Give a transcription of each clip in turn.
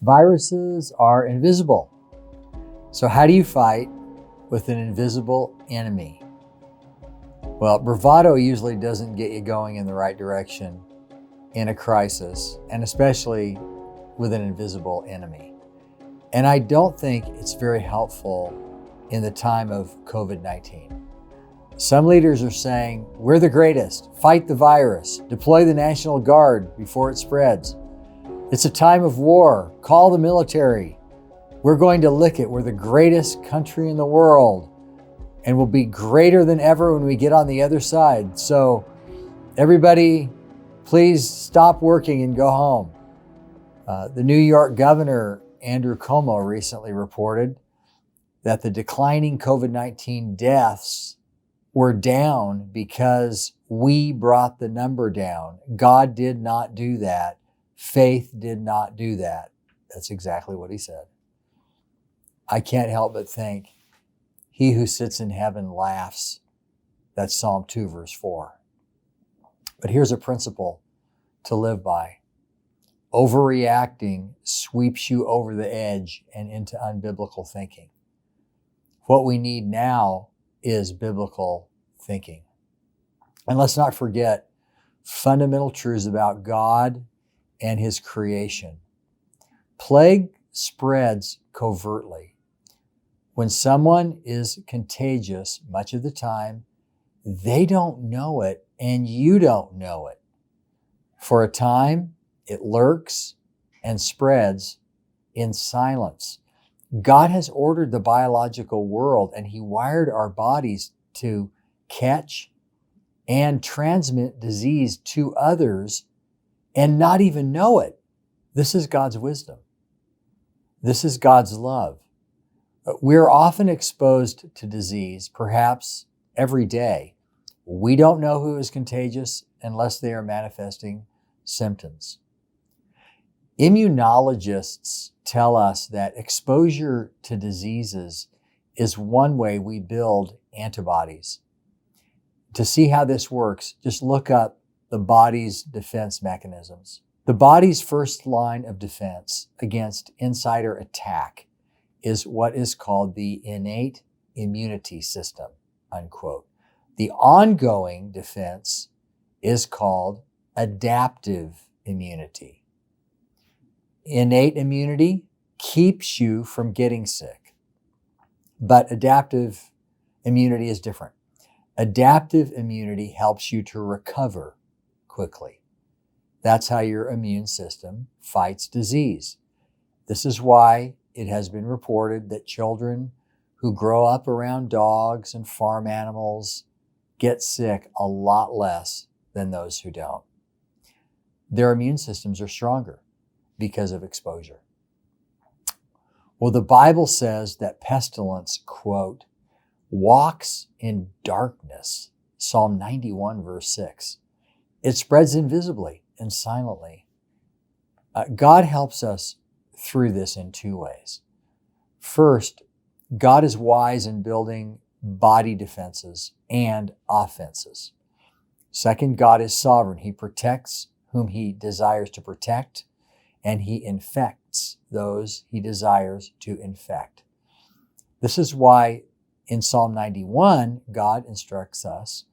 Viruses are invisible. So how do you fight with an invisible enemy? Well, bravado usually doesn't get you going in the right direction in a crisis, and especially with an invisible enemy. And I don't think it's very helpful in the time of COVID-19. Some leaders are saying, we're the greatest, fight the virus, deploy the National Guard before it spreads. It's a time of war, call the military. We're going to lick it, we're the greatest country in the world, and we'll be greater than ever when we get on the other side. So everybody, please stop working and go home. The New York governor, Andrew Cuomo, recently reported that the declining COVID-19 deaths were down because we brought the number down. God did not do that. Faith did not do that. That's exactly what he said. I can't help but think, he who sits in heaven laughs. That's Psalm 2, verse 4. But here's a principle to live by. Overreacting sweeps you over the edge and into unbiblical thinking. What we need now is biblical thinking. And let's not forget fundamental truths about God and his creation. Plague spreads covertly. When someone is contagious, much of the time, they don't know it and you don't know it. For a time, it lurks and spreads in silence. God has ordered the biological world, and he wired our bodies to catch and transmit disease to others and not even know it. This is God's wisdom. This is God's love. We're often exposed to disease, perhaps every day. We don't know who is contagious unless they are manifesting symptoms. Immunologists tell us that exposure to diseases is one way we build antibodies. To see how this works, just look up the body's defense mechanisms. The body's first line of defense against insider attack is what is called the innate immunity system, unquote. The ongoing defense is called adaptive immunity. Innate immunity keeps you from getting sick, but adaptive immunity is different. Adaptive immunity helps you to recover quickly. That's how your immune system fights disease. This is why it has been reported that children who grow up around dogs and farm animals get sick a lot less than those who don't. Their immune systems are stronger because of exposure. Well, the Bible says that pestilence, quote, walks in darkness, Psalm 91, verse 6. It spreads invisibly and silently. God helps us through this in two ways. First, God is wise in building body defenses and offenses. Second, God is sovereign. He protects whom he desires to protect, and he infects those he desires to infect. This is why in Psalm 91, God instructs us,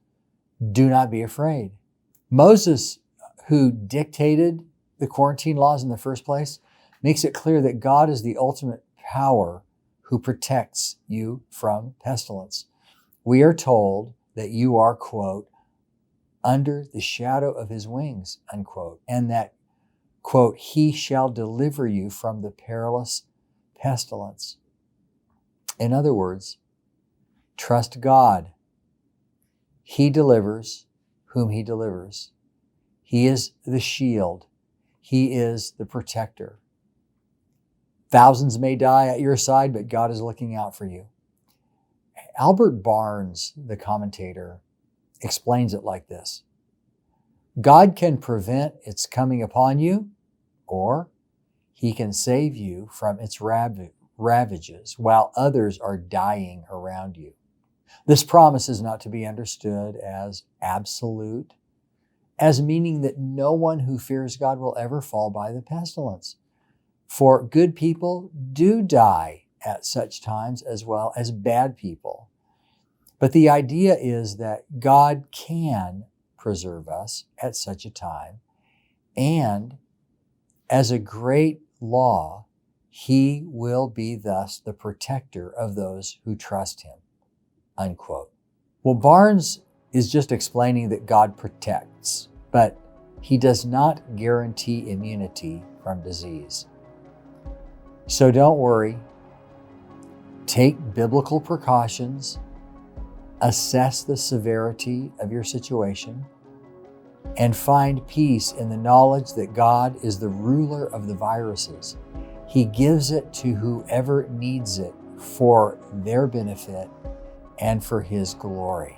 do not be afraid. Moses, who dictated the quarantine laws in the first place, makes it clear that God is the ultimate power who protects you from pestilence. We are told that you are, quote, under the shadow of his wings, unquote, and that, quote, he shall deliver you from the perilous pestilence. In other words, trust God. He delivers whom he delivers. He is the shield. He is the protector. Thousands may die at your side, but God is looking out for you. Albert Barnes, the commentator, explains it like this. God can prevent its coming upon you, or he can save you from its ravages while others are dying around you. This promise is not to be understood as absolute, as meaning that no one who fears God will ever fall by the pestilence. For good people do die at such times as well as bad people. But the idea is that God can preserve us at such a time, and as a great law, He will be thus the protector of those who trust Him." Unquote. Well, Barnes is just explaining that God protects, but He does not guarantee immunity from disease. So don't worry. Take biblical precautions, assess the severity of your situation, and find peace in the knowledge that God is the ruler of the viruses. He gives it to whoever needs it for their benefit and for His glory.